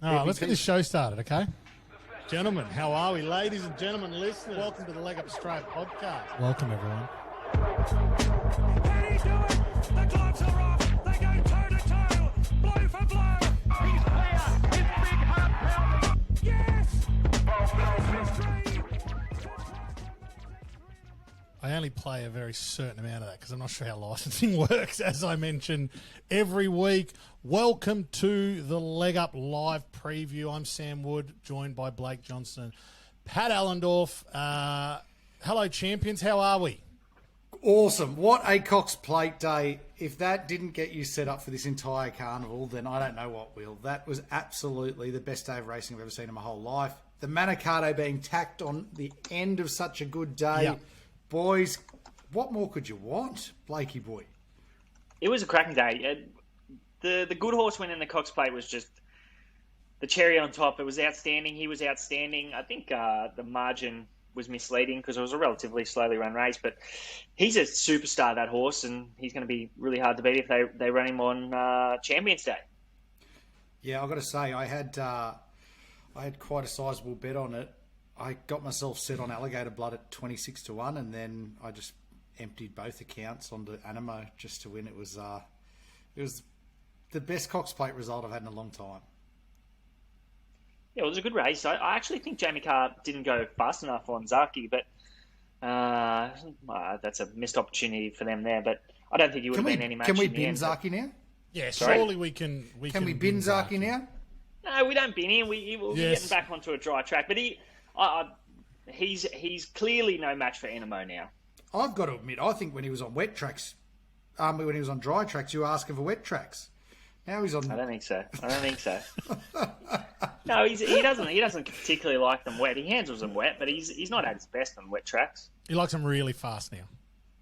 All right, let's get this show started, okay? Gentlemen, how are we? Ladies and gentlemen, listeners, welcome to the Leg Up Australia podcast. Welcome, everyone. Can he do it? The gloves are off. They go toe to toe, blow for blow. He's clear. His big heart pounding. Yes. I only play a very certain amount of that because I'm not sure how licensing works, as I mention every week. Welcome to the Leg Up Live preview. I'm Sam Wood, joined by Blake Johnson, Pat Allendorf. Hello, champions. How are we? Awesome. What a Cox Plate day. If that didn't get you set up for this entire carnival, then I don't know what will. That was absolutely the best day of racing I've ever seen in my whole life. The Manicato being tacked on the end of such a good day. Yep. Boys, what more could you want, Blakey boy? It was a cracking day. The good horse win in the Cox Plate was just the cherry on top. It was outstanding. He was outstanding. I think the margin was misleading because it was a relatively slowly run race, but he's a superstar, that horse, and he's going to be really hard to beat if they run him on Champions Day. Yeah, I've got to say, I had quite a sizable bet on it. I got myself set on Alligator Blood at 26-1, and then I just emptied both accounts onto Animo just to win. It was the best Cox Plate result I've had in a long time. Yeah, it was a good race. I actually think Jamie Carr didn't go fast enough on Zaki, but that's a missed opportunity for them there. But I don't think he would have been any match. Can we in the bin end, Zaki now? Yeah, Sorry? surely we can. Can we bin Zaki now? No, we don't bin him. We'll be getting back onto a dry track. But he's clearly no match for Animo now. I've got to admit, I think when he was on wet tracks, when he was on dry tracks, you were asking for wet tracks. Now he's on. I don't think so. No, he doesn't particularly like them wet. He handles them wet, but he's not at his best on wet tracks. He likes them really fast now.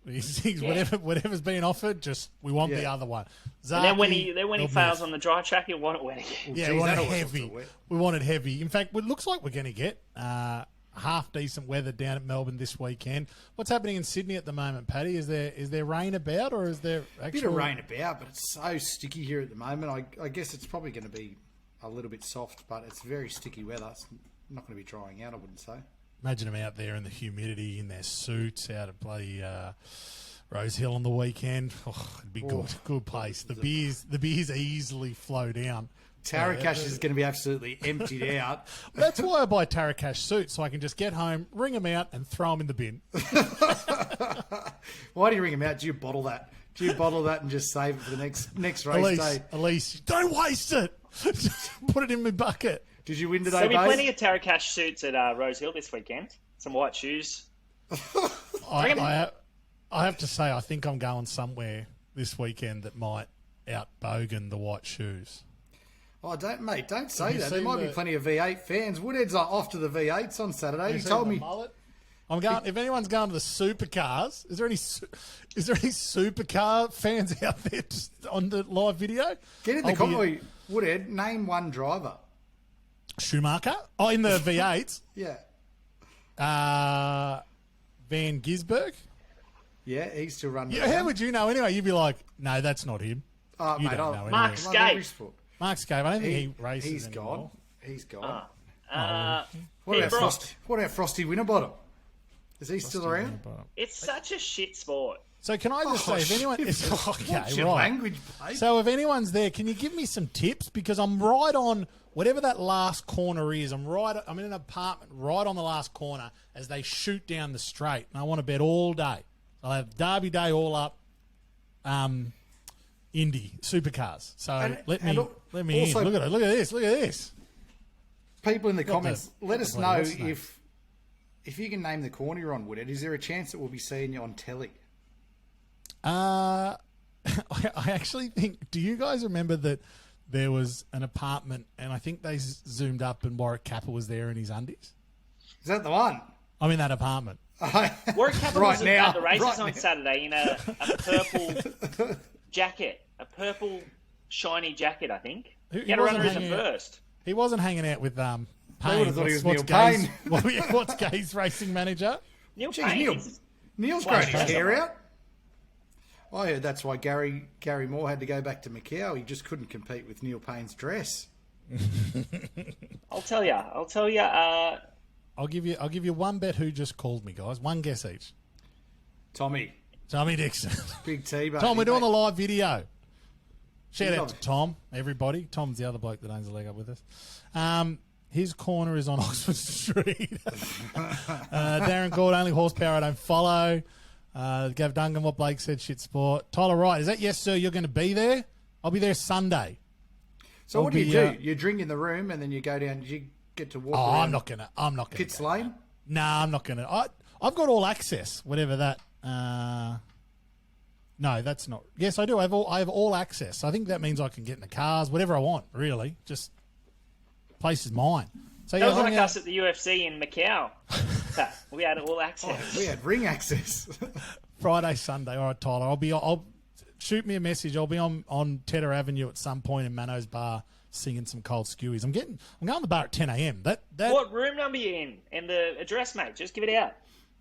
He's whatever's being offered, just we want the other one. Zaki, and then when he fails on the dry track, he'll want it wet again. Yeah, we want it heavy. We want it heavy. In fact, it looks like we're going to get half decent weather down at Melbourne this weekend. What's happening in Sydney at the moment, Paddy? Is there rain about, or is there actual... A bit of rain about, but it's so sticky here at the moment. I guess it's probably going to be a little bit soft, but it's very sticky weather. It's not going to be drying out, I wouldn't say. Imagine them out there in the humidity, in their suits, out at bloody Rose Hill on the weekend. Oh, it'd be good. Good place. The beers easily flow down. Tarakash is going to be absolutely emptied out. That's why I buy Tarakash suits, so I can just get home, wring them out, and throw them in the bin. Why do you wring them out? Do you bottle that? Do you bottle that and just save it for the next race day? Elise, don't waste it. Just put it in my bucket. Did you win today, There'll be plenty of Tarakash suits at Rose Hill this weekend. Some white shoes. I have to say, I think I'm going somewhere this weekend that might outbogan the white shoes. Oh, don't say that. There might be plenty of V8 fans. Woodhead's off to the V8s on Saturday. He told me. I'm going. If anyone's going to the supercars, is there any supercar fans out there just on the live video? Get in the comment, Woodhead. Name one driver. Schumacher. Oh, in the V8s. Yeah. Van Gisberg. Yeah, he's still running. Yeah, how would you know anyway? You'd be like, no, that's not him. Oh, you mate, don't know Mark anyway. Skate. Mark Skate. I don't think he races He's anymore. gone. He's gone. What about Frosty Winterbottom? Is he still around? It's such a shit sport. So can I just say, if anyone... What's your language, mate? So if anyone's there, can you give me some tips? Because I'm right on whatever that last corner is. I'm in an apartment right on the last corner as they shoot down the straight. And I want to bet all day. I'll have Derby Day all up. Indy supercars. So let me also, in. Look at this. People in the comments, let us know if you can name the corner you're on, Woodhead. Is there a chance that we'll be seeing you on telly? I actually think. Do you guys remember that there was an apartment, and I think they zoomed up, and Warwick Capper was there in his undies? Is that the one? I'm in that apartment. Warwick Capper was at the races on Saturday in a purple jacket, a purple shiny jacket. I think he had a runner as a first. He wasn't hanging out with Payne. They would have thought he was Neil Payne. What's Gay's racing manager? Neil Payne. Neil's growing his hair out. I heard that's why Gary Moore had to go back to Macau. He just couldn't compete with Neil Payne's dress. I'll tell you. I'll give you one bet who just called me, guys. One guess each. Tommy Dixon. Big T, baby. Tom, we're doing the live video. Shout Good out on to you. Tom, everybody. Tom's the other bloke that owns the leg up with us. His corner is on Oxford Street. Darren Gord, only horsepower I don't follow. Gav Duncan, what Blake said, shit sport. Tyler Wright, is that yes, sir? You're going to be there? I'll be there Sunday. So what do I'll you be, do? You drink in the room and then you go down. You get to walk Oh, around I'm not gonna. Pitts Lane? Nah, I'm not gonna. I've got all access. Whatever that. No, that's not. Yes, I do. I have all access. I think that means I can get in the cars, whatever I want. Really, just place is mine. So That was I'm like gonna- us at the UFC in Macau. We had all access. We had ring access. Friday, Sunday. All right, Tyler. I'll shoot me a message. I'll be on Tedder Avenue at some point in Mano's bar singing some cold skewies. I'm going to the bar at 10 a.m. That What room number you in? And the address, mate. Just give it out.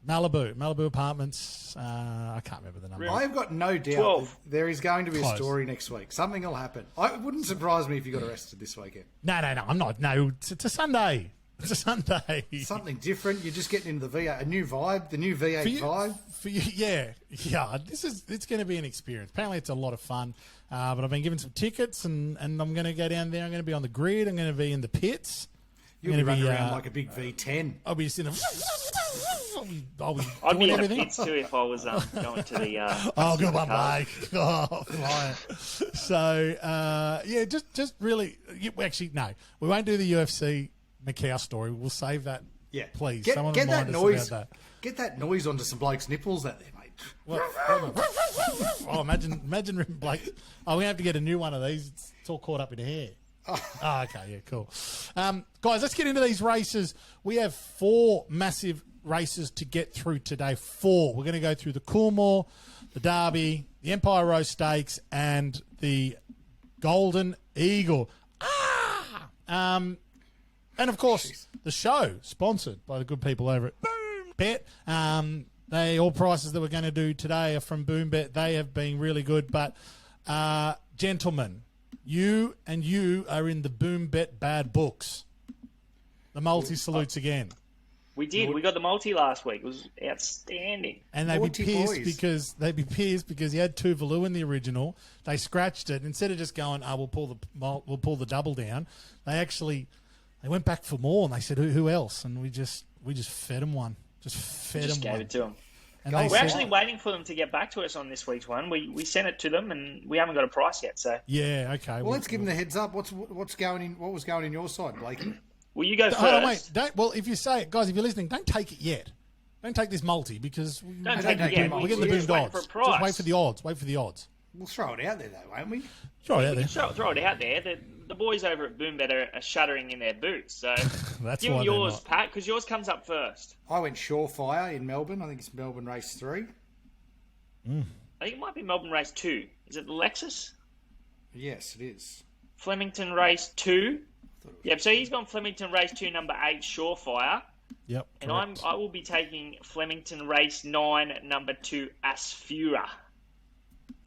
Malibu Apartments. I can't remember the number. I've got no doubt 12. that there is going to be Close. a story next week. Something will happen. It wouldn't surprise me if you got arrested this weekend. No, I'm not. No, it's a Sunday. It's a Sunday. Something different. You're just getting into the V8, a new vibe, the new V8 vibe. For you, yeah. It's going to be an experience. Apparently, it's a lot of fun. But I've been given some tickets, and I'm going to go down there. I'm going to be on the grid. I'm going to be in the pits. You'll be running around like a big V10. I'll be just in a. I'd be in the everything. pits too if I was going to the. Oh, good the one, cars. Blake. Oh, flying. So, just really. Actually, no. We won't do the UFC Macau story. We'll save that. Yeah, Please. Get Someone that remind us noise. about that. Get that noise onto some blokes' nipples out there, mate. Oh, imagine Blake. Oh, we have to get a new one of these. It's all caught up in hair. Oh, okay, yeah, cool. Guys, let's get into these races. We have 4 massive races to get through today. 4. We're going to go through the Coolmore, the Derby, the Empire Row Stakes, and the Golden Eagle. And of course, the show sponsored by the good people over at Boom Bet. All prices that we're going to do today are from Boom Bet. They have been really good. But gentlemen, you are in the Boom Bet bad books. The multi salutes again. We did. We got the multi last week. It was outstanding. And they'd be Naughty pissed boys. because you had Tuvalu in the original. They scratched it instead of just going, we'll pull the double down. They went back for more and they said, who else? And we just fed them one. Just Gave one. it to them. And We're they We're said, actually waiting for them to get back to us on this week's one. We sent it to them and we haven't got a price yet. So yeah, okay. Well, let's give them the heads up. What's going in? What was going in your side, Blakey? will you go first? Hold on, wait. Well, if you say it, guys, if you're listening, don't take it yet. Don't take this multi because Don't take it yet. we're getting the We're Boom just waiting odds. for a price. Just wait for the odds. Wait for the odds. We'll throw it out there, though, won't we? Throw it out there. Throw it out there. The boys over at Boombet are shuddering in their boots. So That's give why them they're yours, not. Pat, because yours comes up first. I went Surefire in Melbourne. I think it's Melbourne Race 3. I think it might be Melbourne Race 2. Is it the Lexus? Yes, it is. Flemington Race 2. Yep, so he's gone Flemington Race 2, number 8, Surefire. Yep. And correct. I will be taking Flemington Race 9, number 2, Asfura.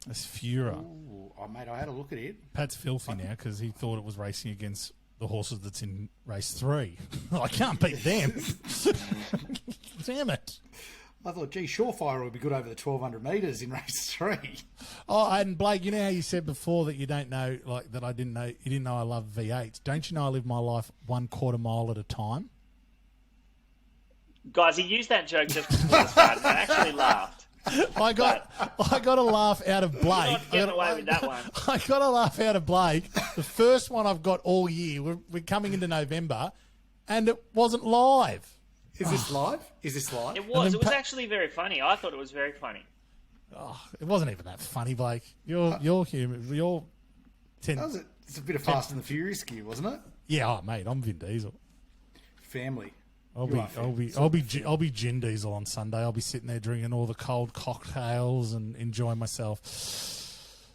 That's Fura. Ooh, mate, I had a look at it. Pat's filthy now because he thought it was racing against the horses that's in race 3. I can't beat them. Damn it. I thought, gee, Surefire would be good over the 1,200 metres in Race 3. Oh, and Blake, you know how you said before that you don't know, like that I didn't know, you didn't know I love V8s. Don't you know I live my life 1/4 mile at a time? Guys, he used that joke just before the start, and I actually laughed. I got a laugh out of Blake. Not getting away with that one. I got a laugh out of Blake. The first one I've got all year. We're coming into November, and it wasn't live. Is this live? Is this live? It was. then It was Pat- actually very funny. I thought it was very funny. It wasn't even that funny, Blake. You're human. It's a bit of Fast and the Furious gear, wasn't it? Yeah, oh, mate, I'm Vin Diesel. Family. I'll be Gin Diesel on Sunday. I'll be sitting there drinking all the cold cocktails and enjoying myself.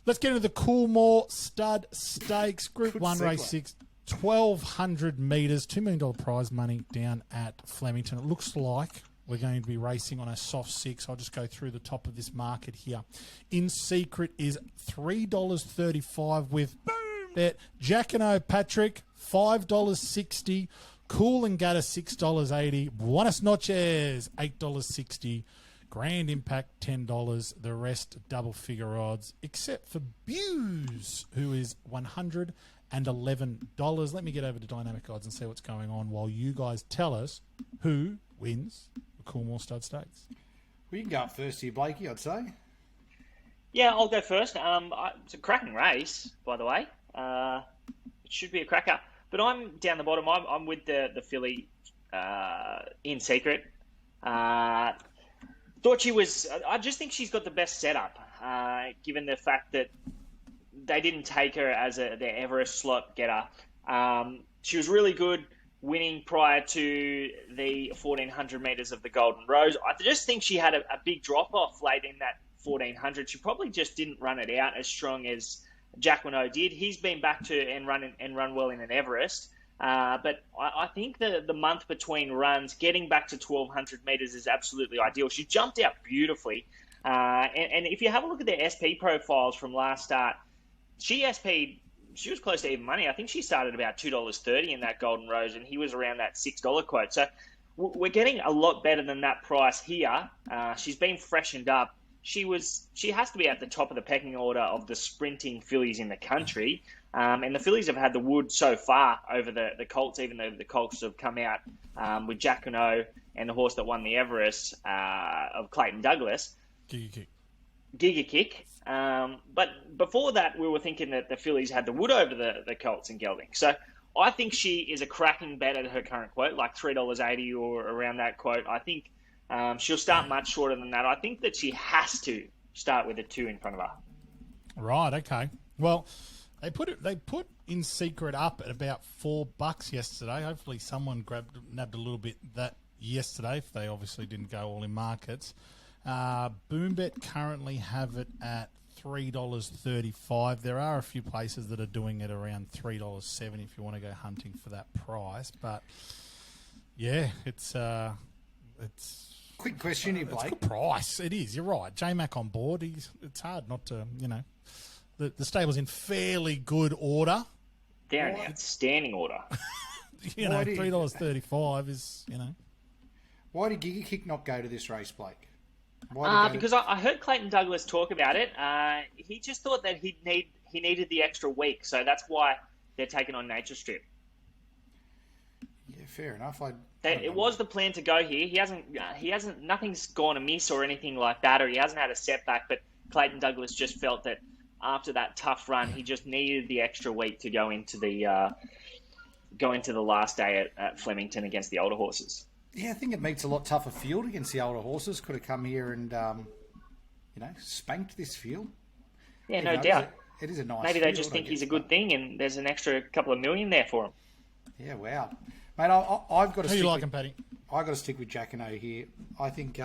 Let's get into the Coolmore Stud Stakes, Group Good 1, Race segue. 6, 1,200 metres, $2 million prize money down at Flemington. It looks like we're going to be racing on a soft 6. I'll just go through the top of this market here. In Secret is $3.35 with Boom bet. Jack and O'Patrick, $5.60. Cool and Gutter, $6.80. Buenos Noches, $8.60. Grand Impact, $10. The rest, double figure odds, except for Buse, who is $111. Let me get over to Dynamic Odds and see what's going on while you guys tell us who wins the Coolmore Stud Stakes. Well, you can go up first here, Blakey, I'd say. Yeah, I'll go first. It's a cracking race, by the way. It should be a cracker. But I'm down the bottom. I'm with the filly in secret. Thought she was. I just think she's got the best setup, given the fact that they didn't take her as their Everest slot getter. She was really good winning prior to the 1,400 metres of the Golden Rose. I just think she had a big drop-off late in that 1,400. She probably just didn't run it out as strong as Jack Minot did. He's been back to and run well in an Everest. But I think the month between runs, getting back to 1,200 metres is absolutely ideal. She jumped out beautifully. And if you have a look at their SP profiles from last start, she was close to even money. I think she started about $2.30 in that Golden Rose, and he was around that $6 quote. So we're getting a lot better than that price here. She's been freshened up. She has to be at the top of the pecking order of the sprinting fillies in the country. And the fillies have had the wood so far over the colts, even though the colts have come out with Jack Cano and the horse that won the Everest of Clayton Douglas. Giga Kick. But before that, we were thinking that the fillies had the wood over the colts and gelding. So I think she is a cracking bet at her current quote, like $3.80 or around that quote. I think she'll start much shorter than that. I think that she has to start with a 2 in front of her. Right, okay. Well, they put In Secret up at about $4 yesterday. Hopefully someone nabbed a little bit that yesterday, if they obviously didn't go all in markets. Boombet currently have it at $3.35. There are a few places that are doing it around $3.70 if you want to go hunting for that price. But yeah, it's Quick question here, it's Blake. a good price. It is. You're right. J-Mac on board. It's hard not to, the stable's in fairly good order. They're in outstanding order. $3.35 is, Why did Giga Kick not go to this race, Blake? Because I heard Clayton Douglas talk about it. He just thought that he needed the extra week, so that's why they're taking on Nature Strip. Yeah, fair enough. It was the plan to go here. He hasn't. Nothing's gone amiss or anything like that, or he hasn't had a setback. But Clayton Douglas just felt that after that tough run, he just needed the extra week to go into the last day at Flemington against the older horses. Yeah, I think it meets a lot tougher field against the older horses. Could have come here and, spanked this field. Yeah, no doubt. It is a nice Maybe field, they just think he's a good thing and there's an extra couple of million there for him. Yeah, wow. Mate, I've got to Who you like him, Paddy? I've got to stick with Jack and O here. I think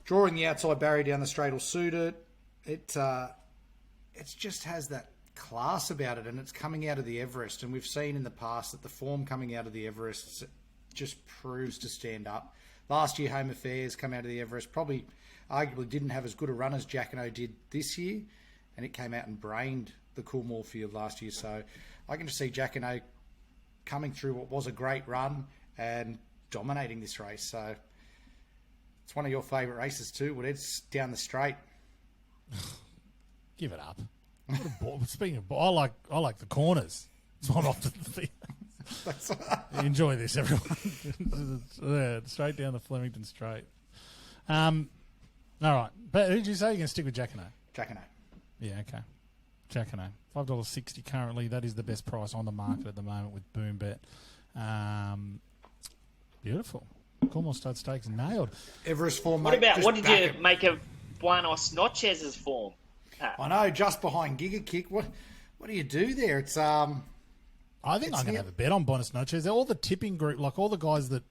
drawing the outside barrier down the straight will suit it. It just has that class about it, and it's coming out of the Everest. And we've seen in the past that the form coming out of the Everest just proves to stand up. Last year, Home Affairs come out of the Everest, probably arguably didn't have as good a run as Jack and O did this year, and it came out and brained the Coolmore field last year. So I can just see Jack and O coming through what was a great run and dominating this race. So it's one of your favourite races too, but it's down the straight. Give it up. Speaking of, I like the corners. It's one off the field. Enjoy this, everyone. Yeah, straight down the Flemington straight. All right. But who did you say you're going to stick with Jack and O? Jack and O. Yeah, okay. Jack and O. $5.60 currently. That is the best price on the market at the moment with Boombet. Beautiful. Coolmore Stud Stakes nailed. Everest form. What did you make of Buenos Noches' form? I know, just behind Giga Kick. What do you do there? It's I think I'm going to have a bet on Buenos Noches. All the tipping group, like all the guys that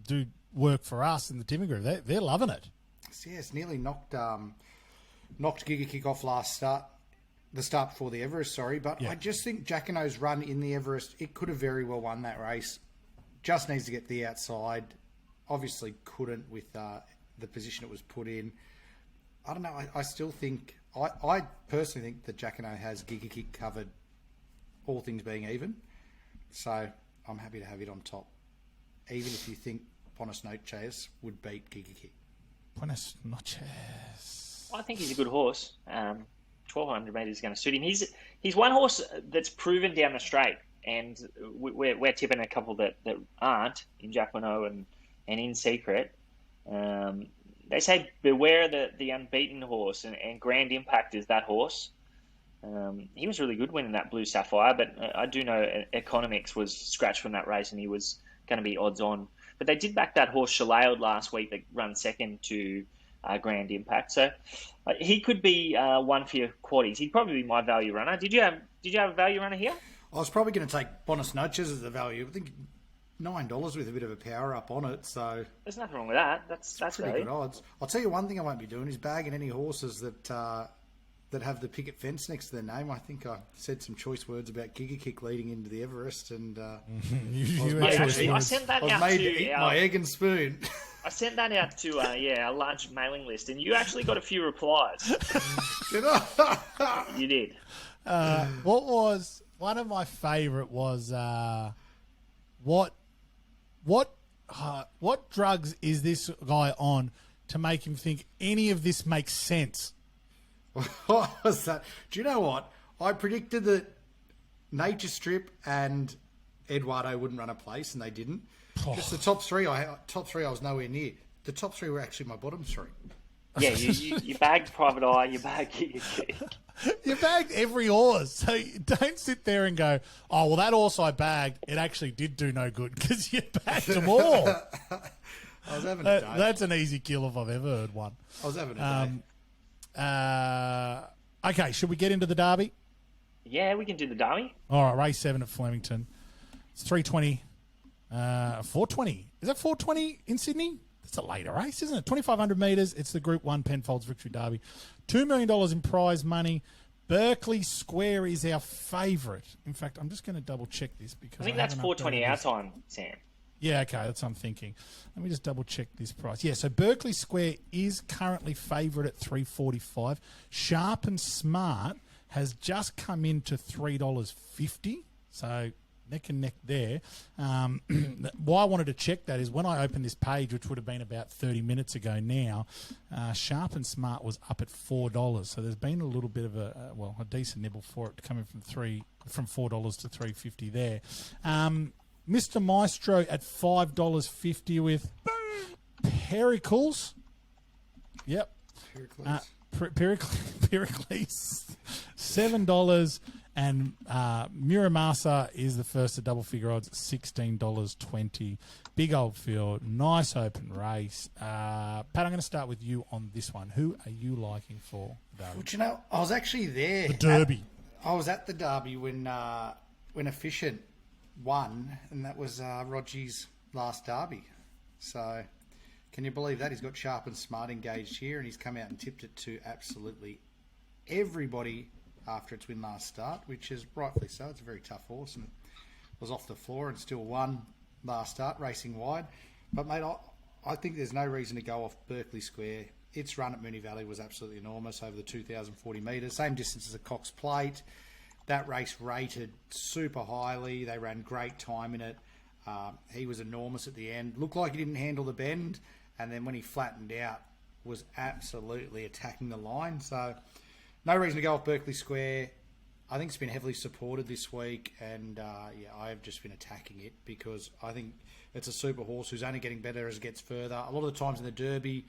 do work for us in the tipping group, they're loving it. Yeah, it's nearly knocked Giga Kick off the start before the Everest, sorry. But yeah. I just think Jack and O's run in the Everest, it could have very well won that race. Just needs to get the outside. Obviously couldn't with the position it was put in. I don't know. I still think, I personally think that Jack and O has Giga Kick covered all things being even. So I'm happy to have it on top, even if you think Buenos Noches would beat Giga Kick. Buenos noches. I think he's a good horse. 1,200 metres is going to suit him. He's one horse that's proven down the straight, and we're tipping a couple that aren't, in Jacquinot and in Secret. They say beware the unbeaten horse, and Grand Impact is that horse. He was really good winning that Blue Sapphire, but I do know Economics was scratched from that race, and he was going to be odds on. But they did back that horse Shalailed last week that run second to Grand Impact, so he could be one for your quaddies. He'd probably be my value runner. Did you have a value runner here? I was probably going to take Buenos Noches as the value. I think $9 with a bit of a power up on it, so there's nothing wrong with that. That's pretty value. good odds. I'll tell you one thing I won't be doing is bagging any horses that have the picket fence next to their name. I think I said some choice words about Giga Kick leading into the Everest, and I sent that out to to eat my egg and spoon. I sent that out to our large mailing list, and you actually got a few replies. Did I? You did. What was one of my favourite was what drugs is this guy on to make him think any of this makes sense? What was that? Do you know what? I predicted that Nature Strip and Eduardo wouldn't run a place, and they didn't. Just the top three I was nowhere near. The top three were actually my bottom three. Yeah, you bagged Private Eye, you bagged Giga Kick. You bagged every horse, so don't sit there and go, oh, well, that horse I bagged, it actually did do no good, because you bagged them all. I was having a day. That's an easy kill if I've ever heard one. I was having a day. Okay, should we get into the Derby? Yeah, we can do the Derby. All right, race 7 at Flemington. It's 320. 420. Is that 420 in Sydney? That's a later race, isn't it? 2,500 metres. It's the Group 1 Penfolds Victory Derby. $2 million in prize money. Berkeley Square is our favourite. In fact, I'm just going to double check this because I think that's 420 our time, Sam. Yeah, okay, that's what I'm thinking. Let me just double check this price. Yeah, so Berkeley Square is currently favourite at $3.45. Sharp and Smart has just come in to $3.50. So neck and neck there. Why I wanted to check that is when I opened this page, which would have been about 30 minutes ago now, Sharp and Smart was up at $4. So there's been a little bit of a decent nibble for it coming from $4 to $3.50 there. Mr. Maestro at $5.50 with Pericles. Yep. Pericles. $7. And Muramasa is the first at double figure odds, $16.20. Big old field, nice open race. Pat, I'm going to start with you on this one. Who are you liking for Derby? Well, do you know, I was actually there. The Derby. I was at the Derby when Efficient won, and that was Roger's last Derby. So, can you believe that? He's got Sharp and Smart engaged here, and he's come out and tipped it to absolutely everybody after its win last start, which is rightfully so. It's a very tough horse, and it was off the floor and still won last start, racing wide. But, mate, I think there's no reason to go off Berkeley Square. Its run at Moonee Valley was absolutely enormous, over the 2,040 metres, same distance as a Cox Plate. That race rated super highly. They ran great time in it. He was enormous at the end. Looked like he didn't handle the bend, and then when he flattened out, was absolutely attacking the line. So, no reason to go off Berkeley Square. I think it's been heavily supported this week, and I have just been attacking it because I think it's a super horse who's only getting better as it gets further. A lot of the times in the Derby,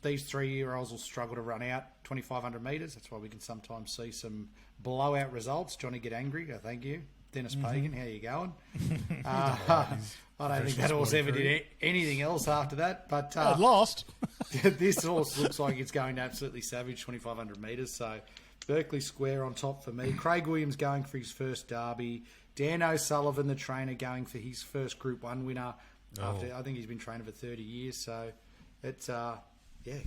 these 3-year-olds will struggle to run out 2,500 metres. That's why we can sometimes see some blowout results. Johnny get angry. Oh, thank you. Dennis Pagan, how you going? I don't think that horse ever did anything else after that. But lost. This horse looks like it's going absolutely savage, 2,500 metres. So Berkeley Square on top for me. Craig Williams going for his first Derby. Dan O'Sullivan, the trainer, going for his first Group 1 winner. After I think he's been training for 30 years. So it's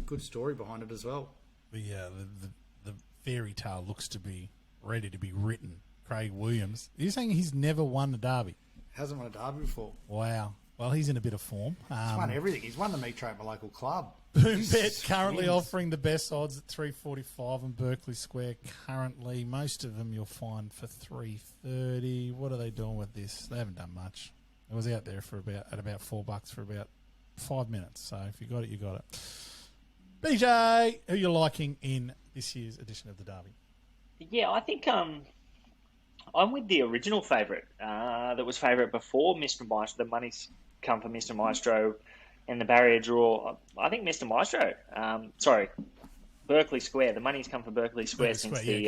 good story behind it as well. The fairy tale looks to be ready to be written. Craig Williams. Are you saying he's never won a Derby? Hasn't won a Derby before. Wow. Well, he's in a bit of form. He's won everything. He's won the Metro at my local club. Boombet currently offering the best odds at 345 on Berkeley Square. Currently, most of them you'll find for 330. What are they doing with this? They haven't done much. It was out there for about $4 for about 5 minutes. So if you got it, you got it. BJ, who you liking in this year's edition of the Derby? Yeah, I think I'm with the original favourite that was favourite before Mr. Maestro. The money's come for Mr. Maestro and the barrier draw. I think Mr. Maestro. Berkeley Square. The money's come for Berkeley Square since the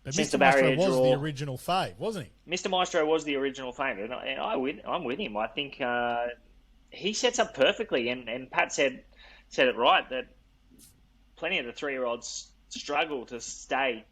But since Mr. the Maestro barrier was draw. the original fave, wasn't he? Mr. Maestro was the original favourite, and I'm with him. I think he sets up perfectly, and Pat said it right that plenty of the 3-year-olds struggle to stay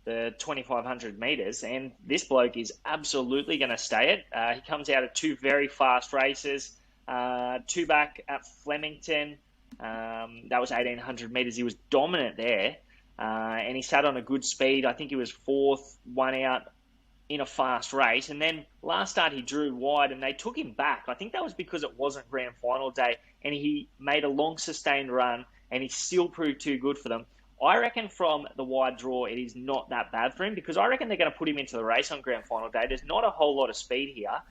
the 2,500 metres, and this bloke is absolutely going to stay it. He comes out of 2 very fast races, 2 back at Flemington. That was 1,800 metres. He was dominant there, and he sat on a good speed. I think he was 4th, 1 out in a fast race. And then last start he drew wide, and they took him back. I think that was because it wasn't grand final day, and he made a long sustained run, and he still proved too good for them. I reckon from the wide draw, it is not that bad for him, because I reckon they're going to put him into the race on grand final day. There's not a whole lot of speed here.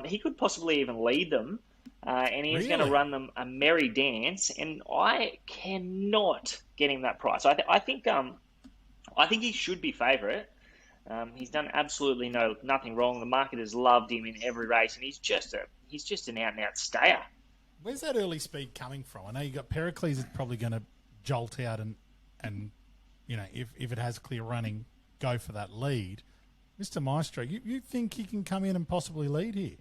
He could possibly even lead them, and he is going to run them a merry dance. And I cannot get him that price. I think he should be favourite. He's done absolutely nothing wrong. The market has loved him in every race, and he's just an out and out stayer. Where's that early speed coming from? I know you got Pericles is probably going to jolt out and you know, if it has clear running, go for that lead. Mr. Maestro, you think he can come in and possibly lead here?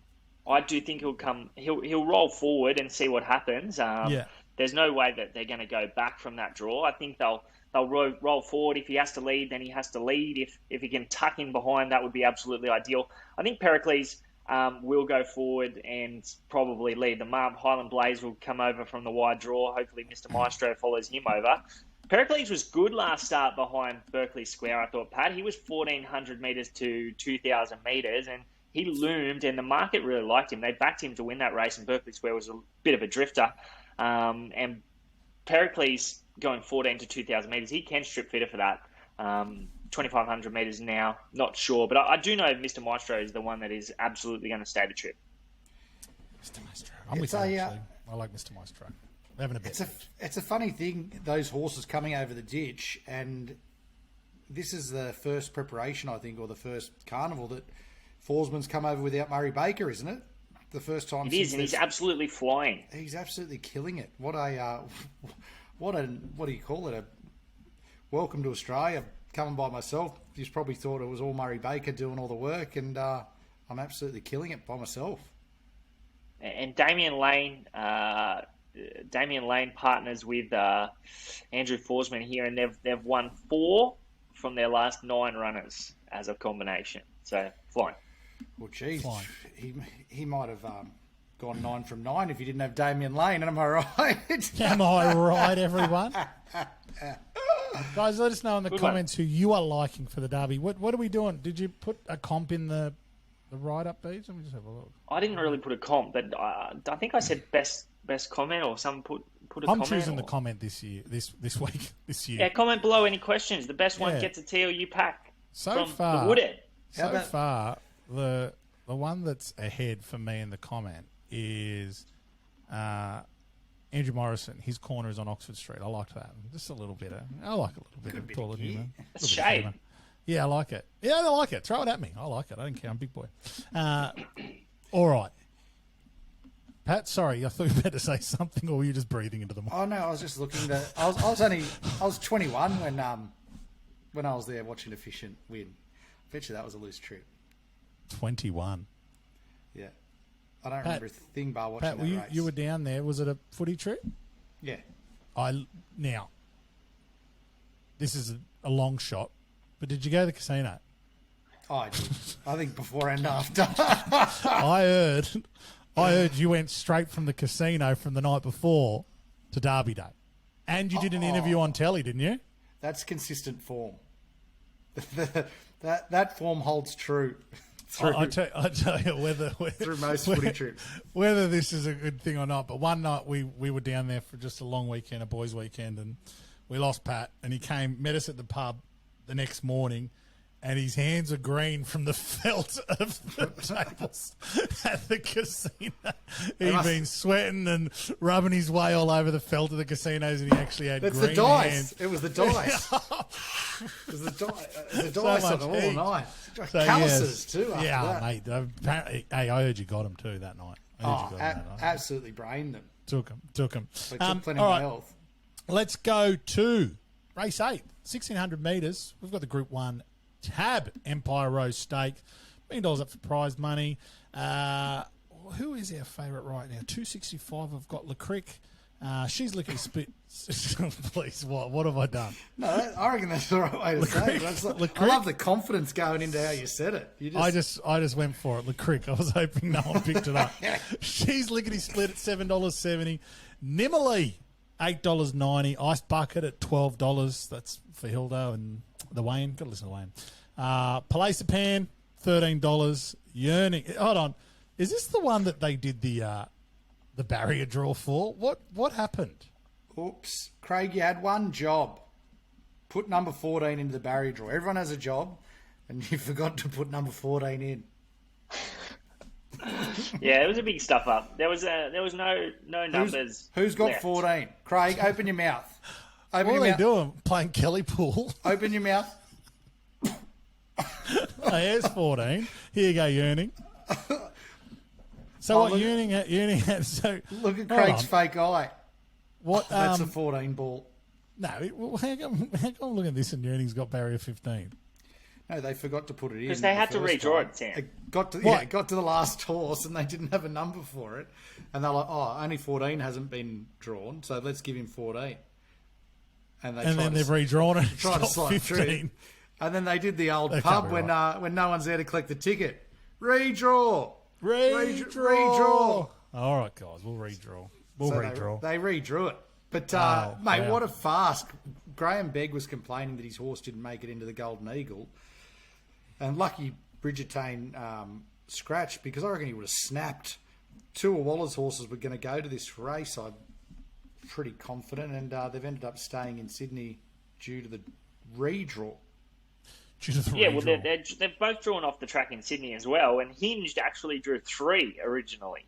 I do think he'll roll forward and see what happens. There's no way that they're going to go back from that draw. I think they'll roll forward. If he has to lead, then he has to lead. If he can tuck in behind, that would be absolutely ideal. I think Pericles will go forward and probably lead them up. Highland Blaze will come over from the wide draw. Hopefully Mr. Maestro follows him over. Pericles was good last start behind Berkeley Square, I thought, Pat. He was 1,400 metres to 2,000 metres, and he loomed, and the market really liked him. They backed him to win that race, and Berkeley Square was a bit of a drifter. And Pericles going 14 to 2,000 metres, he can strip fitter for that. 2,500 metres now, not sure. But I do know Mr. Maestro is the one that is absolutely going to stay the trip. Mr. Maestro. I'm with you, actually. I like Mr. Maestro. They're having a bit. It's a funny thing, those horses coming over the ditch, and this is the first preparation, I think, or the first carnival that Forsman's come over without Murray Baker, isn't it? The first time. It is, and he's absolutely flying. He's absolutely killing it. What do you call it? A welcome to Australia. Coming by myself, you probably thought it was all Murray Baker doing all the work, and I'm absolutely killing it by myself. And Damien Lane partners with Andrew Forsman here, and they've won 4 from their last 9 runners as a combination. So flying. Well, geez, he might have gone 9 from 9 if he didn't have Damien Lane. Am I right? Am I right, everyone? Guys, let us know in the comments who you are liking for the Derby. What are we doing? Did you put a comp in the write-up page? Let me just have a look. I didn't really put a comp, but I think I said best comment, or someone put a comment. I'm choosing the comment this year, this week, this year. Yeah, comment below any questions. The best one gets a TLU pack so from far, the Woodhead. So far, the one that's ahead for me in the comment is Andrew Morrison. His corner is on Oxford Street. I liked that. Just a little bit. I like a little bit of pull it in. It's shade. Yeah, I like it. Yeah, I like it. Throw it at me. I like it. I don't care. I'm a big boy. All right. Pat, sorry, I thought you were about to say something, or were you just breathing into the mic? Oh no, I was just looking. I was 21 when I was there watching Efficient win. I bet you that was a loose trip. 21. Yeah, I don't remember a thing bar watching Pat, that race. you were down there. Was it a footy trip? Yeah. Now, this is a long shot, but did you go to the casino? Oh, I did. I think before and after. I heard you went straight from the casino from the night before to Derby Day. And you did an interview on telly, didn't you? That's consistent form. That form holds true I tell you whether through most footy trips. Whether this is a good thing or not. But one night we were down there for just a long weekend, a boys' weekend, and we lost Pat, and he met us at the pub the next morning, and his hands are green from the felt of the tables at the casino. He'd been sweating and rubbing his way all over the felt of the casinos, and he actually had green the dice. hands. It was the dice. It was the dice on them all night. So, Calluses too after yeah, that. mate. Apparently, I heard you got him too that night. Absolutely brained them. Took him. They took plenty all of right. health. Let's go to race 8, 1,600 metres. We've got the Group 1 Tab Empire Rose Stake. $1 million up for prize money. Who is our favourite right now? 265. I've got LeCrick. She's licking spit. Please, what have I done? No, I reckon that's the right way to say it. I love the confidence going into how you said it. I just went for it. LeCrick. I was hoping no one picked it up. She's lickety split at $7.70. Nimmerly, $8.90. Ice Bucket at $12. That's for Hilda and the Wayne. Got to listen to Wayne. Palacepan, $13. Yearning. Hold on. Is this the one that they did the barrier draw for? What happened? Oops. Craig, you had one job. Put number 14 into the barrier draw. Everyone has a job, and you forgot to put number 14 in. Yeah, it was a big stuff up. There was no numbers. Who's got left. 14? Craig, open your mouth. Open What your are they mouth. doing? Playing Kelly Pool? Open your mouth. Oh, here's 14. Here you go, Yearning. So Yearning had? So Look at hold Craig's on. fake eye. What? That's a 14 ball. No, well, how come I'm looking at this and Yearning's got barrier 15? No, they forgot to put it in. Because they had to first redraw time. it, Sam. It got What? to the last horse and they didn't have a number for it. And they're like, oh, only 14 hasn't been drawn, so let's give him 14. And Then they've redrawn it. tried to It's got slide through. 15. And then they did the old That pub can't be when no one's there to collect the ticket. Redraw. Redraw. All right, guys, we'll redraw. We'll So redraw. They redrew it. But, Wow, mate, wow. what a fast. Graham Begg was complaining that his horse didn't make it into the Golden Eagle. And lucky Bridgetane scratched because I reckon he would have snapped. Two of Waller's horses were going to go to this race. I'm pretty confident. And they've ended up staying in Sydney due to the redraw. Due to the Yeah, well, redraw. they've both drawn off the track in Sydney as well, and Hinged actually drew 3 originally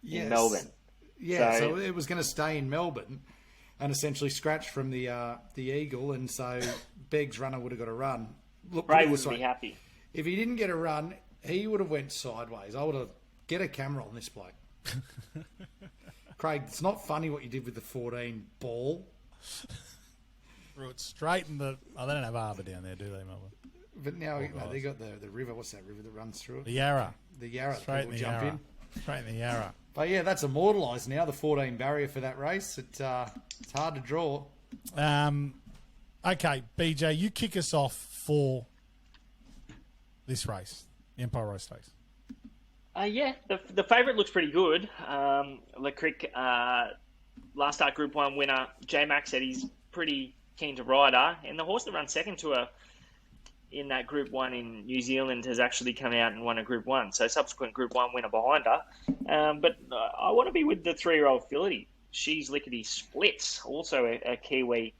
in Melbourne. Yeah, So- so it was going to stay in Melbourne and essentially scratch from the Eagle, and so Begg's runner would have got a run. Look, put Ray it this wouldn't be way. happy. If he didn't get a run, he would have went sideways. I would have get a camera on this bloke. Craig, it's not funny what you did with the 14 ball, Threw it straight in the... Oh, they don't have Arbor down there, do they, Melbourne? but now guys. they got the river. What's that river that runs through it? The Yarra. The Yarra. Straight in People the jump Yarra. in. Straight in the Yarra. But yeah, that's immortalised now. The 14 barrier for that race. It's hard to draw. Okay, BJ, you kick us off for this race, the Empire Rose Stakes. Yeah, the favourite looks pretty good. LeCrick, last start Group 1 winner, J-Max said he's pretty keen to ride her. And the horse that runs second to her in that Group 1 in New Zealand has actually come out and won a Group 1. So subsequent Group 1 winner behind her. But I want to be with the 3-year-old filly. She's lickety splits, also a Kiwi.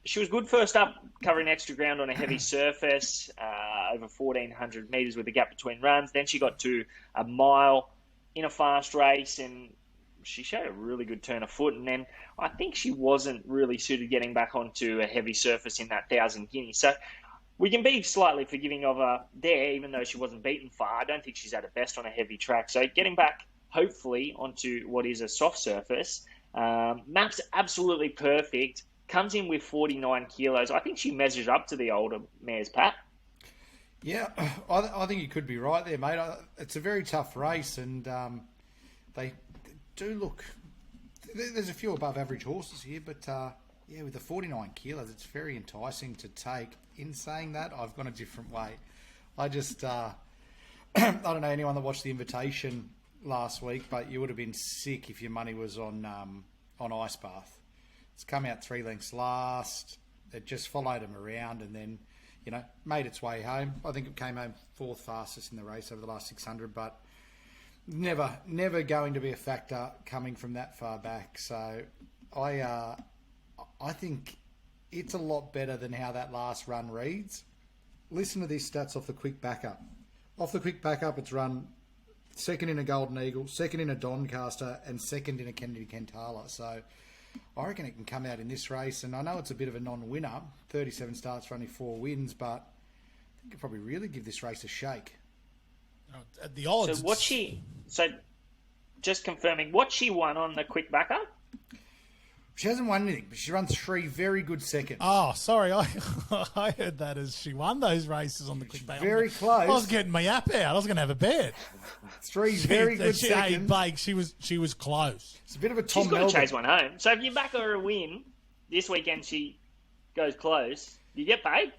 She was good first up, covering extra ground on a heavy surface, over 1,400 metres with a gap between runs. Then she got to a mile in a fast race, and she showed a really good turn of foot. And then I think she wasn't really suited getting back onto a heavy surface in that 1,000 guineas. So we can be slightly forgiving of her there, even though she wasn't beaten far. I don't think she's at her best on a heavy track. So getting back, hopefully, onto what is a soft surface. Map's absolutely perfect. Comes in with 49 kilos. I think she measures up to the older mares, Pat. Yeah, I think you could be right there, mate. It's a very tough race, and they do look... There's a few above average horses here, but yeah, with the 49 kilos, it's very enticing to take. In saying that, I've gone a different way. I just... I don't know anyone that watched the invitation last week, but you would have been sick if your money was on Ice Bath. It's come out 3 lengths last. It just followed him around, and then made its way home. I think it came home fourth fastest in the race over the last 600, but never going to be a factor coming from that far back. So I think it's a lot better than how that last run reads. Listen to these stats off the quick backup. Off the quick backup, it's run second in a Golden Eagle, second in a Doncaster, and second in a Kennedy Kentala. So I reckon it can come out in this race. And I know it's a bit of a non-winner, 37 starts for only 4 wins, but I think it'll probably really give this race a shake. At the odds. So just confirming, what she won on the quick backup? She hasn't won anything, but she runs 3 very good seconds. Oh, sorry. I heard that as she won those races on the quick backup. Very close. I was getting my app out. I was going to have a bet. 3 very good seconds. Hey, Blake, she was close. It's a bit of a Tom She's got Melbourne. to chase one home. So if you back her a win this weekend, she goes close. You get paid.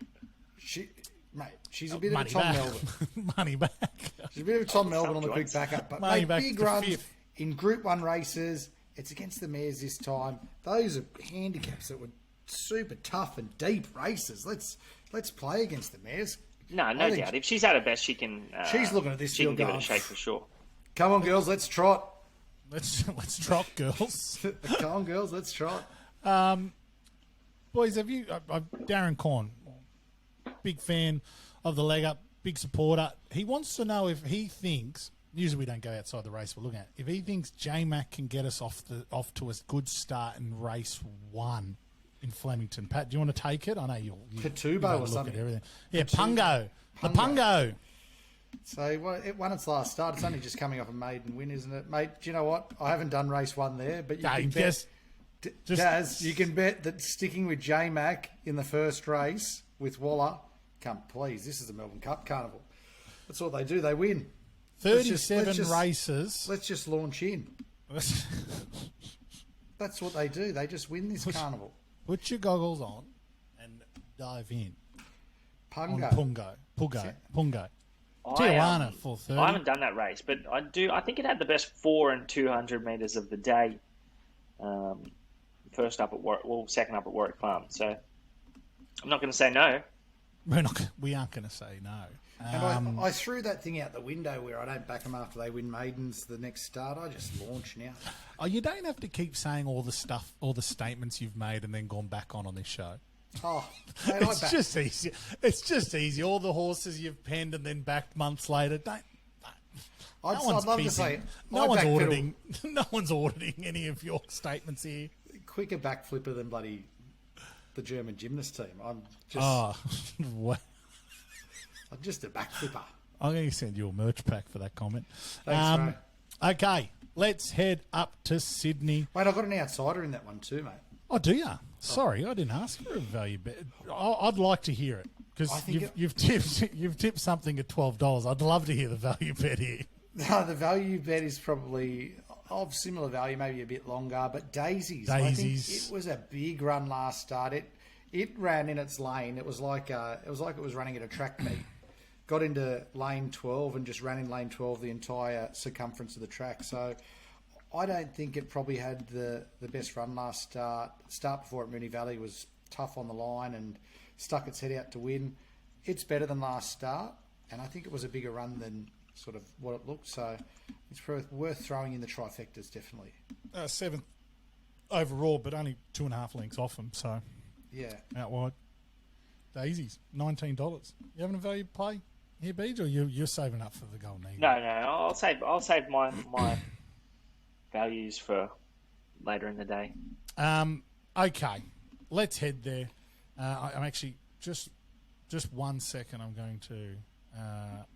She's a bit of a Money Tom back. Melbourne. Money back. She's a bit of a Tom Melbourne on the quick backup, but Money back big to runs fifth. in Group 1 races. It's against the mares this time. Those are handicaps that were super tough and deep races. Let's play against the mares. No doubt. If she's at her best, she can. She's looking at this She can field give it going, a shake for sure. Come on, girls, let's trot. Let's trot, girls. Come on, girls, let's trot. Boys, have you... Darren Corn, big fan of the leg up, big supporter. He wants to know if he thinks... Usually we don't go outside the race we're looking at. If he thinks J-Mac can get us off to a good start in race 1 in Flemington. Pat, do you want to take it? I know you'll Katubo or something. Everything. Yeah, Pungo. The Pungo. So it won its last start. It's only just coming off a maiden win, isn't it? Mate, do you know what? I haven't done race 1 there, but you can bet... Daz, you can bet that sticking with J-Mac in the first race with Waller, please, this is the Melbourne Cup Carnival. That's what they do. They win. 37 races. Let's just launch in. That's what they do. They just win this carnival. Put your goggles on and dive in. Pungo. Pungo. Tijuana, 4:30. I haven't done that race, but I do. I think it had the best 4 and 200 metres of the day. First up at Warwick, second up at Warwick Farm. So I'm not going to say no. We aren't going to say no. And I threw that thing out the window where I don't back them after they win maidens the next start. I just launch now. Oh, you don't have to keep saying all the stuff, all the statements you've made and then gone back on this show. Oh, mate, it's just easy. It's just easy. All the horses you've penned and then backed months later. I'd love to say no one's auditing. No one's auditing any of your statements here. Quicker backflipper than bloody the German gymnast team. I'm just a backflipper. I'm going to send you a merch pack for that comment. Thanks, mate. Okay, let's head up to Sydney. Wait, I got an outsider in that one too, mate. Oh, do you? Sorry, I didn't ask for a value bet. I'd like to hear it because you've tipped something at $12. I'd love to hear the value bet here. No, the value bet is probably of similar value, maybe a bit longer. But Daisies. I think it was a big run last start. It ran in its lane. It was like it was running at a track meet. Got into lane 12 and just ran in lane 12 the entire circumference of the track. So I don't think it probably had the best run last start. Start before at Moonee Valley was tough on the line and stuck its head out to win. It's better than last start, and I think it was a bigger run than sort of what it looked. So it's worth throwing in the trifectas, definitely. 7th overall, but only 2.5 lengths off them. So yeah, out wide. Daisies, $19. You having a value play here, Beej, or you're saving up for the Golden Eagle? No, I'll save my values for later in the day. Okay, let's head there. I'm actually just 1 second. I'm going to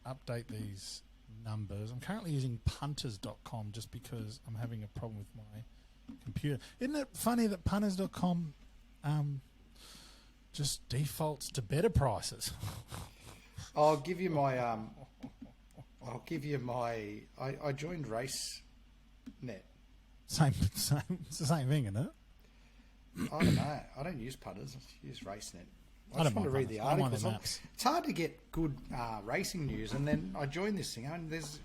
update these numbers. I'm currently using Punters.com just because I'm having a problem with my computer. Isn't it funny that Punters.com just defaults to better prices? I'll give you my. I joined RaceNet. Same. It's the same thing, isn't it? I don't know. I don't use Punters. I use RaceNet. I just don't want to mind read the Punters. I don't mind articles. the maps. It's hard to get good racing news, and then I joined this thing, and there's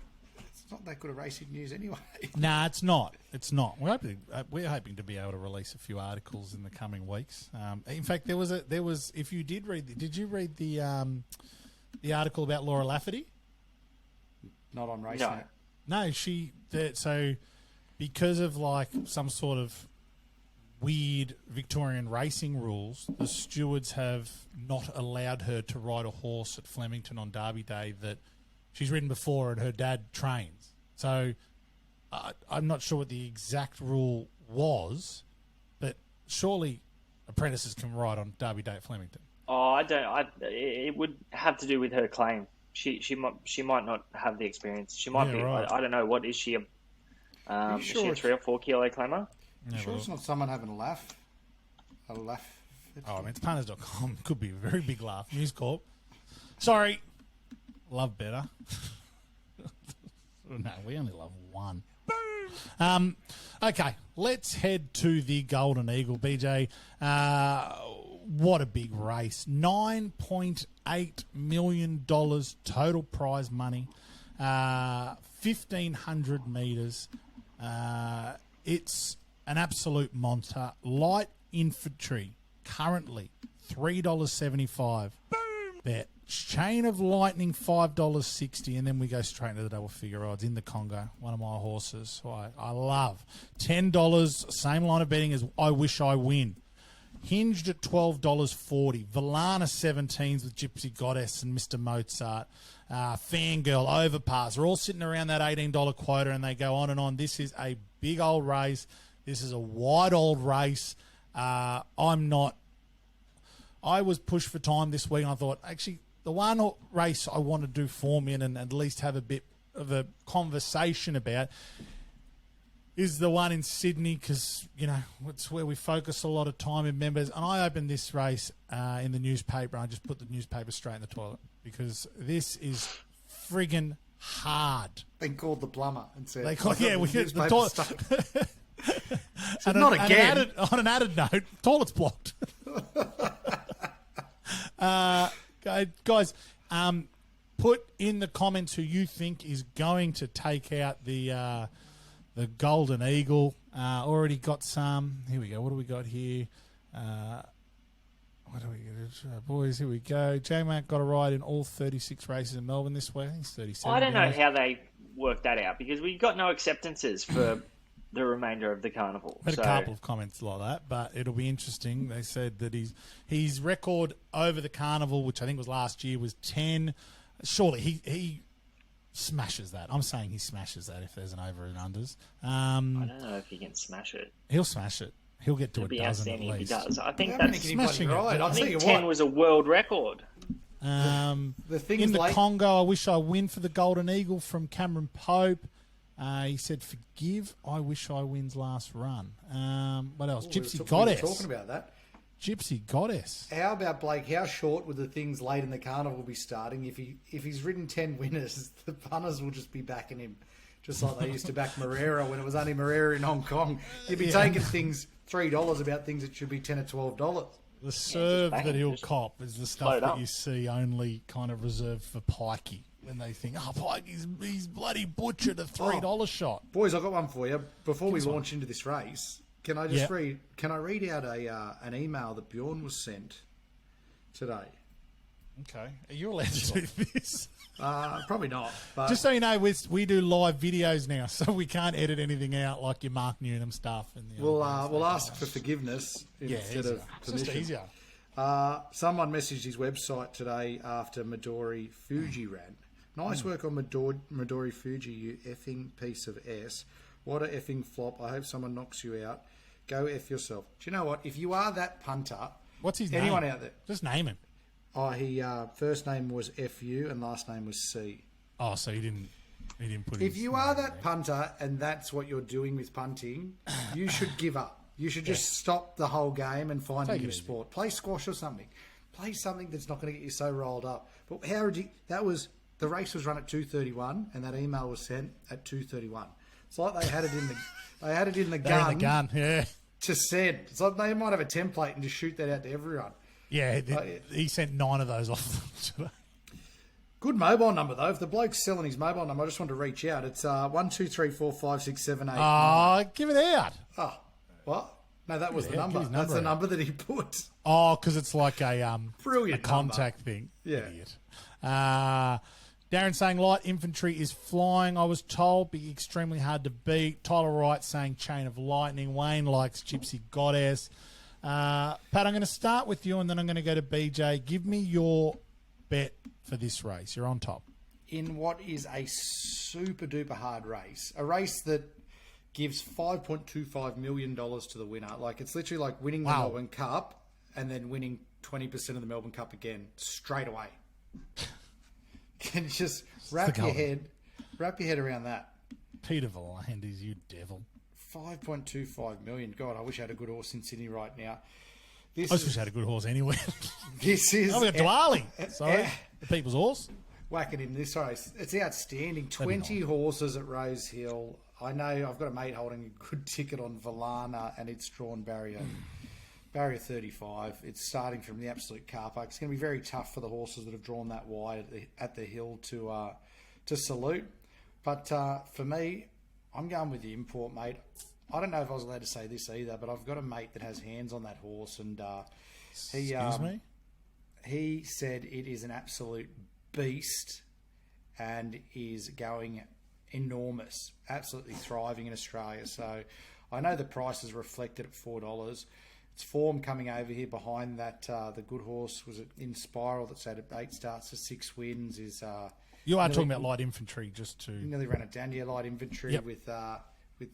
not that good a racing news anyway. Nah, it's not. It's not. We're hoping to be able to release a few articles in the coming weeks. In fact, there was. If you did you read the article about Laura Lafferty? Not on racing. No, so because of like some sort of weird Victorian racing rules, the stewards have not allowed her to ride a horse at Flemington on Derby Day that she's ridden before and her dad trains. So I'm not sure what the exact rule was, but surely apprentices can ride on Derby Day at Flemington. Oh, I don't. It would have to do with her claim. She might not have the experience. She might be. Right. I don't know. What is she? Is she a 3 or 4 kilo climber? Sure, it's not someone having a laugh. A laugh. Oh, I mean, it's punters.com. Could be a very big laugh. News Corp. Sorry. Love better. No, we only love one. Boom. Okay, let's head to the Golden Eagle, BJ. What a big race. $9.8 million total prize money. 1,500 metres. It's an absolute monster. Light infantry, currently $3.75. Boom! Bet. Chain of Lightning, $5.60, and then we go straight into the double figure odds in the Congo, one of my horses. I love. $10, same line of betting as I Wish I Win. Hinged at $12.40. Valana 17s with Gypsy Goddess and Mr. Mozart. Fangirl, Overpass. We're all sitting around that $18 quota, and they go on and on. This is a big old race. This is a wide old race. I was pushed for time this week, and I thought, actually, the one race I want to do form in and at least have a bit of a conversation about is the one in Sydney, because, it's where we focus a lot of time in members. And I opened this race in the newspaper, and I just put the newspaper straight in the toilet because this is friggin' hard. They called the plumber and said, we get the toilet. So not again. On an added note, toilet's blocked. Guys, put in the comments who you think is going to take out the Golden Eagle. Already got some. Here we go. What do we got here? What do we get? Boys, here we go. J-Mac got a ride in all 36 races in Melbourne this week. I think it's 37. I don't know how they worked that out because we got no acceptances for the remainder of the carnival. Had a couple of comments like that, but it'll be interesting. They said that his record over the carnival, which I think was last year, was 10. Surely he smashes that. I'm saying he smashes that if there's an over and unders. I don't know if he can smash it. He'll smash it. He'll get to a dozen at least. If he does. I think that's smashing it. I think 10 was a world record. The thing in is, the Congo, I Wish I Win for the Golden Eagle from Cameron Pope. He said, "Forgive I Wish I Win's last run." What else? Gypsy Goddess. We were talking about that. Gypsy Goddess. How about Blake? How short would the things late in the carnival be starting? If he's ridden 10 winners, the punters will just be backing him, just like they used to back Moreira when it was only Moreira in Hong Kong. You'd be taking things $3 about things that should be $10 or $12. The serve that he'll cop is the stuff that you see only kind of reserved for Pikey. When they think, Pikey's he's bloody butchered a $3 shot. Boys, I've got one for you. Before we launch into this race, can I just read? Can I read out an email that Bjorn was sent today? Okay, are you allowed to do this? Probably not. But just so you know, we do live videos now, so we can't edit anything out like your Mark Newnham stuff. And we'll ask for forgiveness instead of permission. Just easier. Someone messaged his website today after Midori Fuji ran. Nice work on Midori Fuji, you effing piece of ass. What a effing flop. I hope someone knocks you out. Go F yourself. Do you know what? If you are that punter... What's his name? Anyone out there? Just name him. Oh, he first name was FU and last name was C. Oh, so he didn't put If you are that punter and that's what you're doing with punting, you should give up. You should just stop the whole game and find a new sport. Play squash or something. Play something that's not going to get you so rolled up. But the race was run at 2:31 and that email was sent at 2:31. It's like they had it in the gun. Yeah. To send. It's like they might have a template and just shoot that out to everyone. Yeah, he sent 9 of those off today. Good mobile number though. If the bloke's selling his mobile number, I just want to reach out. It's 123456789. Give it out. Oh, what? No, that was the Yeah, number. give his That's number the out. number that he put. Oh, because it's like a Brilliant contact thing. Yeah. Idiot. Darren saying light infantry is flying. I was told be extremely hard to beat. Tyler Wright saying chain of lightning. Wayne likes Gypsy Goddess. Pat, I'm going to start with you and then I'm going to go to BJ. Give me your bet for this race. You're on top. In what is a super duper hard race, a race that gives $5.25 million to the winner. Like, it's literally like winning the Wow. Melbourne Cup and then winning 20% of the Melbourne Cup again straight away. Can you just wrap your head around that? Peter Volandis, you devil. 5.25 million. God, I wish I had a good horse in Sydney right now. I just wish I had a good horse anywhere. This is Oh, we got Dwali. Sorry. The people's horse. whacking in this race. It's outstanding. 20 horses at Rose Hill. I know I've got a mate holding a good ticket on Valana, and it's drawn barrier 35. It's starting from the absolute car park. It's going to be very tough for the horses that have drawn that wide at the hill to salute. But for me, I'm going with the import, mate. I don't know if I was allowed to say this either, but I've got a mate that has hands on that horse, and Excuse me? he said it is an absolute beast and is going enormous, absolutely thriving in Australia. So I know the price is reflected at $4. Its form coming over here behind that, the good horse, was it In Spiral, that's had 8 starts to 6 wins, is... You are talking about light infantry, just to... nearly ran it down. Yeah, light infantry Yep. with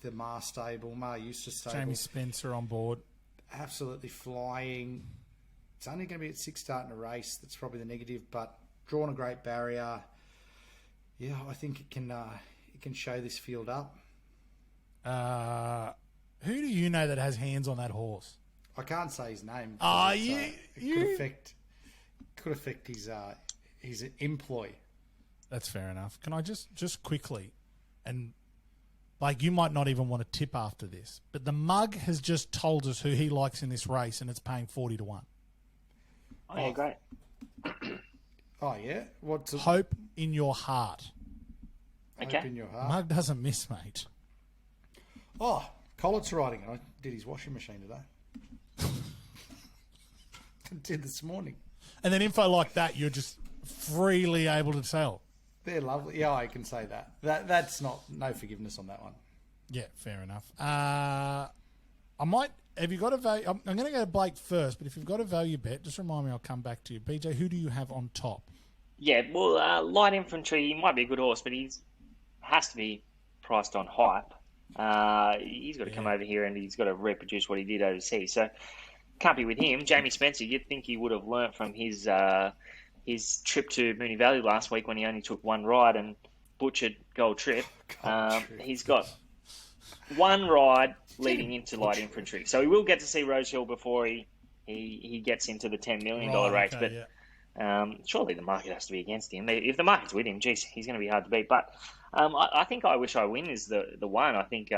the Mar stable, Mar Eustace stable. Jamie Spencer on board. Absolutely flying. It's only going to be at 6 starting a race. That's probably the negative, but drawn a great barrier. Yeah, I think it can show this field up. Who do you know that has hands on that horse? I can't say his name. You- It could affect his employ. That's fair enough. Can I just quickly, and like you might not even want to tip after this, but the mug has just told us who he likes in this race, and it's paying 40 to 1. Oh, yeah, great. Oh yeah, what's Hope in your heart. hope Okay. in your heart? Mug doesn't miss, mate. Oh, Collett's riding it. I did his washing machine today. Did this morning. And then info like that, you're just freely able to sell. They're lovely. Yeah, I can say that. That's no forgiveness on that one. Yeah, fair enough. I might. Have you got a value? I'm going to go to Blake first, but if you've got a value bet, just remind me. I'll come back to you. BJ, who do you have on top? Yeah, well, light infantry, he might be a good horse, but has to be priced on hype. He's got to come over here and he's got to reproduce what he did overseas. So can't be with him. Jamie Spencer, you'd think he would have learnt from his trip to Moonee Valley last week when he only took one ride and butchered Gold Trip. He's got one ride leading into light infantry, so he will get to see Rose Hill before he gets into the $10 million race. Okay, but surely the market has to be against him. If the market's with him, geez, he's going to be hard to beat. But I think I Wish I Win is the one. I think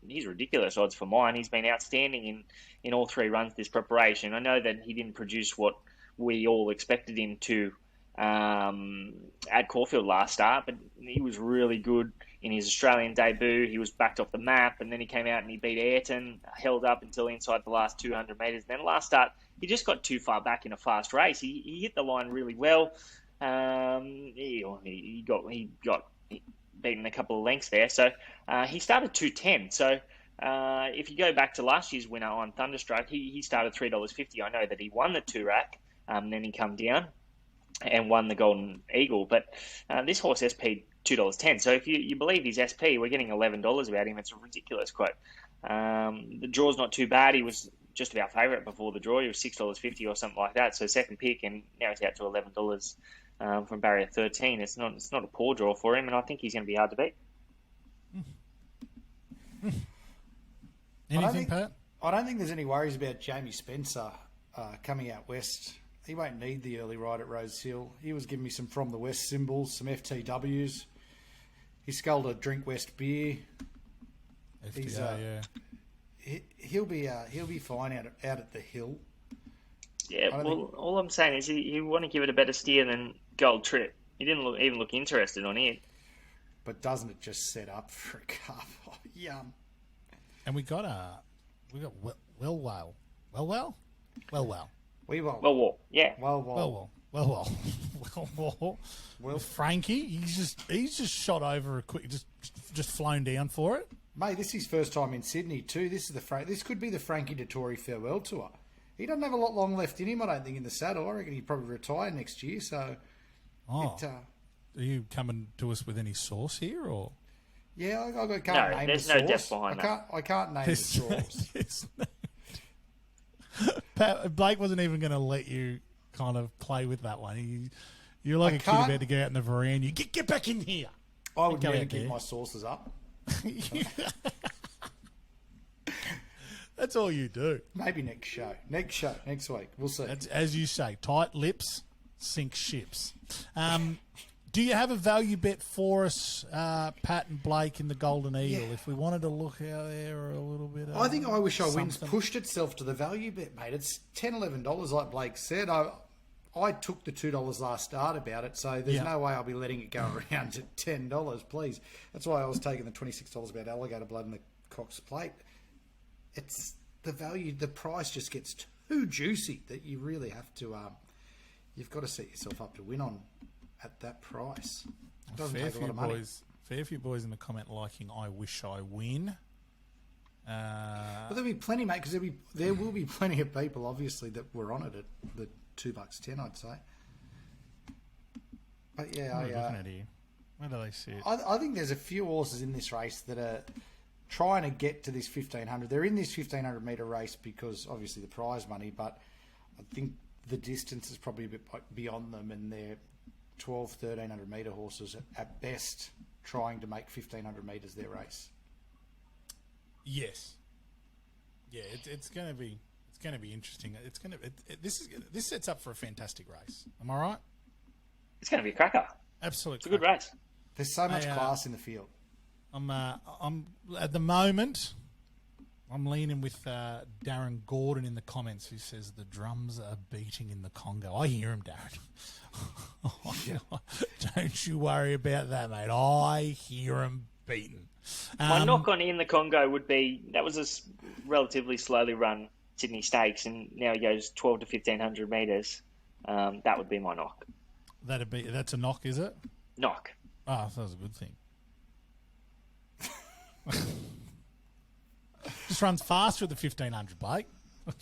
he's ridiculous odds for mine. He's been outstanding in all 3 runs this preparation. I know that he didn't produce what we all expected him to at Caulfield last start, but he was really good in his Australian debut. He was backed off the map, and then he came out and he beat Ayrton, held up until inside the last 200 metres. Then last start, he just got too far back in a fast race. He hit the line really well. He got beaten a couple of lengths there. So he started 210. So if you go back to last year's winner on Thunderstruck, he started $3.50. I know that he won the 2-rack, then he come down and won the Golden Eagle. But this horse SP $2.10. So if you believe his SP, we're getting $11 about him. It's a ridiculous quote. The draw's not too bad. He was just about favourite before the draw. He was $6.50 or something like that. So second pick, and now he's out to $11 from barrier 13. It's not a poor draw for him, and I think he's going to be hard to beat. Anything, Pat? I don't think there's any worries about Jamie Spencer coming out west. He won't need the early ride at Rose Hill. He was giving me some From the West symbols, some FTWs. He sculled a Drink West beer. FTA, yeah. He'll be fine out at the hill. Yeah, well, all I'm saying is you want to give it a better steer than Gold Trip. He didn't even look interested on it. But doesn't it just set up for a cup? Oh, yum. And we got Well. Yeah. Well, Frankie, he's just shot over a quick, just flown down for it. mate, this is his first time in Sydney too. This could be the Frankie Dettori farewell tour. He doesn't have a lot long left in him, I don't think, in the saddle. I reckon he'd probably retire next year. So, are you coming to us with any sauce here, or? Yeah, I can't No, name there's the no source. depth behind that. I can't name the source. Pat, Blake wasn't even going to let you kind of play with that one. You're like a kid about to go out in the veranda. You get back in here. I would Go never out give there. my sources up. That's all you do. Maybe next next week. We'll see. That's, as you say, tight lips sink ships. Do you have a value bet for us, Pat and Blake, in the Golden Eagle? Yeah. If we wanted to look out there a little bit. I think I Wish I Wins something. pushed itself to the value bet, mate. It's $10, $11, like Blake said. I took the $2 last start about it, so there's no way I'll be letting it go around at $10, please. That's why I was taking the $26 about alligator blood and the Cox plate. It's the value, the price just gets too juicy that you really have to, you've got to set yourself up to win on at that price. It doesn't take a lot of money. Fair few boys in the comment liking I Wish I Win. But there'll be plenty, mate, because there will be plenty of people, obviously, that were on it at the $2.10, I'd say. But yeah, What are we looking at here? Where do they sit? I think there's a few horses in this race that are trying to get to this 1500. They're in this 1500 metre race because obviously the prize money, but I think the distance is probably a bit beyond them, and they're 1300 metre horses at best trying to make 1500 metres their race. Yes. Yeah, it's going to be interesting. It's going to this sets up for a fantastic race. Am I right? It's going to be a cracker. Absolutely. It's a good race. There's so much class in the field. I'm at the moment. I'm leaning with Darren Gordon in the comments, who says the drums are beating in the Congo. I hear him, Darren. Don't you worry about that, mate. I hear him beating. My knock on in the Congo would be that was a relatively slowly run Sydney Stakes, and now he goes 12 to 1500 metres. That would be my knock. That's a knock, is it? Knock. Oh, I thought it was a good thing. Just runs faster at the 1500, Blake. No,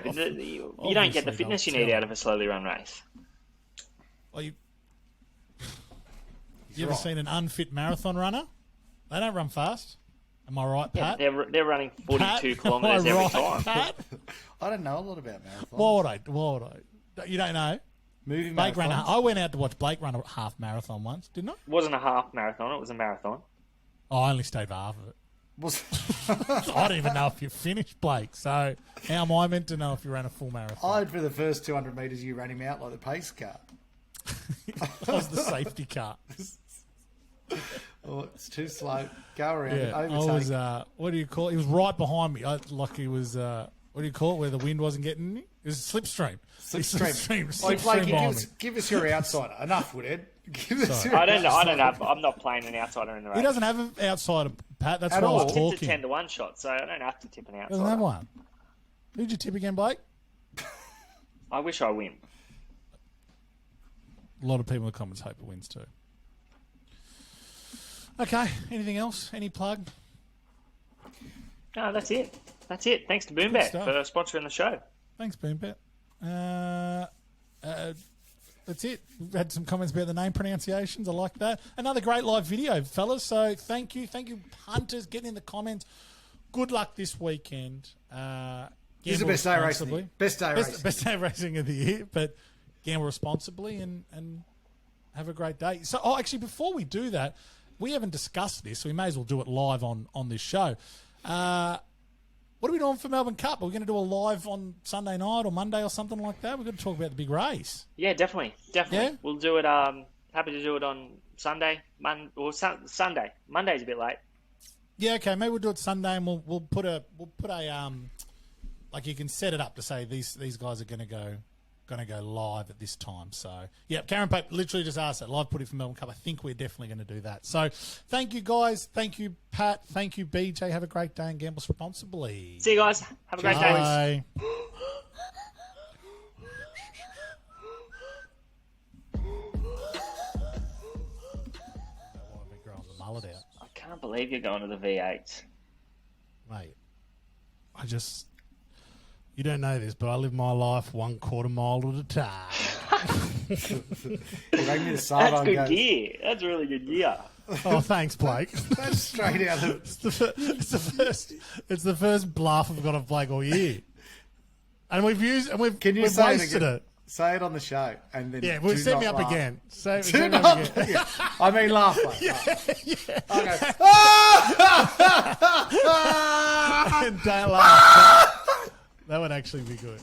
but you don't get the fitness you need out of a slowly run race. Well, you ever seen an unfit marathon runner? They don't run fast. Am I right, Yeah, Pat? they're running 42 kilometres Am I every right, time. Pat? I don't know a lot about marathons. Why would I? You don't know? Moving Blake ran. marathons. I went out to watch Blake run a half marathon once, didn't I? It wasn't a half marathon, it was a marathon. Oh, I only stayed for half of it. Was- I don't even know if you finished, Blake. So how am I meant to know if you ran a full marathon? for the first 200 metres, you ran him out like the pace car. I was the safety car. Oh, it's too slow. Go around. Yeah, I Overtake. was. What do you call it? He was right behind me. Like he was. What do you call it? Where the wind wasn't getting me? It was a slipstream. Slipstream. Slipstream Blakey, behind me. give us your outsider. Enough, Woodhead. Give us Sorry. your I don't know. outsider. I'm not playing an outsider in the race. He doesn't have an outsider, Pat. That's At why I all. was Tipped a talking. 10 to 1 shot, so I don't have to tip an outsider. Doesn't have one. Who'd you tip again, Blake? I wish I win. A lot of people in the comments hope it wins too. Okay. Anything else? Any plug? No, that's it. That's it. Thanks to Good Boombet stuff. for sponsoring the show. Thanks, Boombet. That's it. We've had some comments about the name pronunciations. I like that. Another great live video, fellas. So thank you. Thank you, Punters. Get in the comments. Good luck this weekend. This is the Gamble best day racing. responsibly. Best day racing. Best day of racing of the year. But gamble responsibly and have a great day. So, actually, before we do that, we haven't discussed this, so we may as well do it live on this show. What are we doing for Melbourne Cup? Are we going to do a live on Sunday night or Monday or something like that? We're going to talk about the big race. Yeah, definitely. Yeah? We'll do it. Happy to do it on Sunday, Sunday. Monday's a bit late. Yeah, okay. Maybe we'll do it Sunday, and we'll put a like you can set it up to say these guys are going to go going to go live at this time. So, yeah, Karen Pope literally just asked that. Live putting for Melbourne Cup. I think we're definitely going to do that. So, thank you, guys. Thank you, Pat. Thank you, BJ. Have a great day and gamble responsibly. See you guys. Have a great day. Bye. Mullet out. I can't believe you're going to the V8. Mate, you don't know this, but I live my life 1/4 mile at a time. That's good gear. That's really good gear. Oh, thanks, Blake. That's straight out of... It's the first bluff I've got of Blake all year. And we've Can you we've say wasted it? Say it on the show, and then well, set me up laugh. again. Set Do me up not, again. yeah. I mean, laugh. Like, Yeah. okay. And don't laugh. That would actually be good.